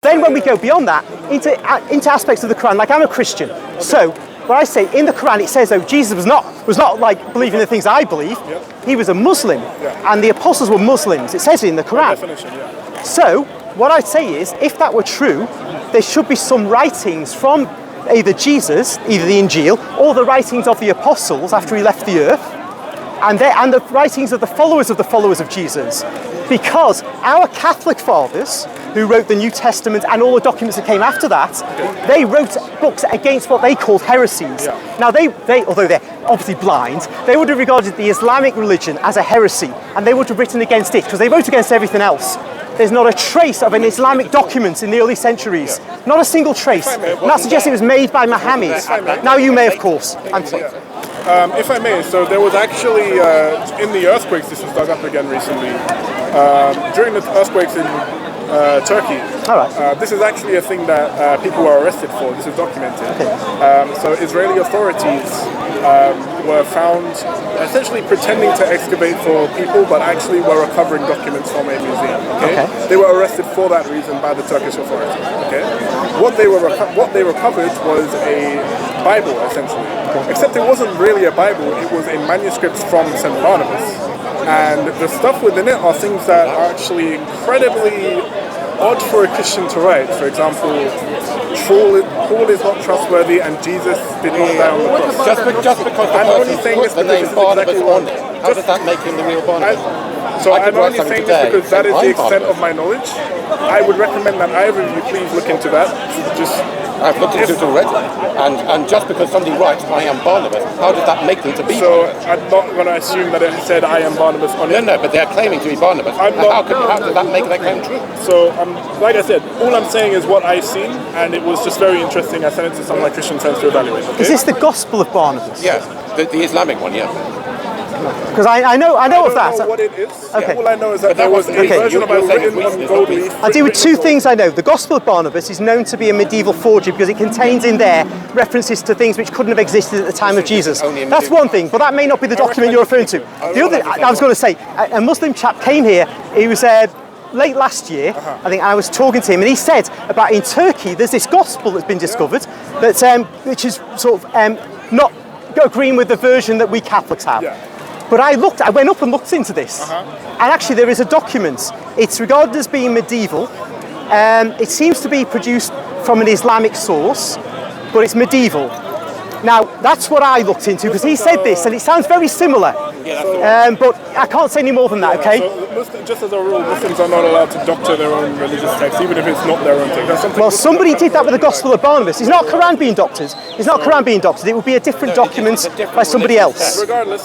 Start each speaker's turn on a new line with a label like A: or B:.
A: then when we go beyond that, into aspects of the Quran, like I'm a Christian, so what I say, in the Quran it says, Jesus was not like believing the things I believe, he was a Muslim, and the apostles were Muslims, it says it in the Quran.
B: Definition, yeah.
A: So, what I'd say is, if that were true, there should be some writings from either Jesus, either the Injil, or the writings of the apostles after he left the earth, and the writings of the followers of Jesus. Because our Catholic fathers, who wrote the New Testament and all the documents that came after that, they wrote books against what they called heresies.
B: Yeah.
A: Now, they, although they're obviously blind, they would have regarded the Islamic religion as a heresy, and they would have written against it, because they wrote against everything else. There's not a trace of an Islamic document in the early centuries. Not a single trace. And that suggests it was made by Muhammad. Now you may, of course.
B: If I may, so there was actually, in the earthquakes, this was dug up again recently, during the earthquakes in Turkey, this is actually a thing that people were arrested for. This is documented. So Israeli authorities were found essentially pretending to excavate for people, but actually were recovering documents from a museum. They were arrested for that reason by the Turkish authorities. What they recovered was a Bible, essentially. Except it wasn't really a Bible, it was in manuscripts from St. Barnabas. And the stuff within it are things that are actually incredibly odd for a Christian to write. For example, Paul is not trustworthy and Jesus did not die on the cross.
C: Just because
B: I'm only saying this because this is exactly what...
C: How does that make him the real Barnabas?
B: I'm only saying this because that is the extent of my knowledge. I would recommend that either of you please look into that.
C: I've looked into it already, and just because somebody writes, I am Barnabas, how does that make them to be Barnabas?
B: I'm not going to assume that it said, I am Barnabas on it.
C: No, but they're claiming to be Barnabas. How does that make that claim true?
B: So, like I said, all I'm saying is what I've seen, and it was just very interesting. I sent it to some of my Christian friends to evaluate.
A: Is this the Gospel of Barnabas?
C: Yeah, the Islamic one, yeah.
A: Because I know of that.
B: I don't know what it is. All I know is that there was a version of it written on gold leaf.
A: I'll deal with two things I know. The Gospel of Barnabas is known to be a medieval forgery because it contains in there references to things which couldn't have existed at the time of Jesus. That's one thing, but that may not be the document you're referring to. The other, I was going to say, a Muslim chap came here. He was late last year, I think. I was talking to him, and he said about in Turkey there's this gospel that's been discovered that which is sort of not agreeing with the version that we Catholics have. But I went up and looked into this, and actually there is a document. It's regarded as being medieval. It seems to be produced from an Islamic source, but it's medieval. Now, that's what I looked into, because he said this, and it sounds very similar. But I can't say any more than that, okay?
B: So, just as a rule, Muslims are not allowed to doctor their own religious text, even if it's not their own text.
A: Well, somebody did that with the Gospel of Barnabas. It's not Quran being doctored. It's not Quran being doctored. It would be a different document by somebody else.
B: Regardless,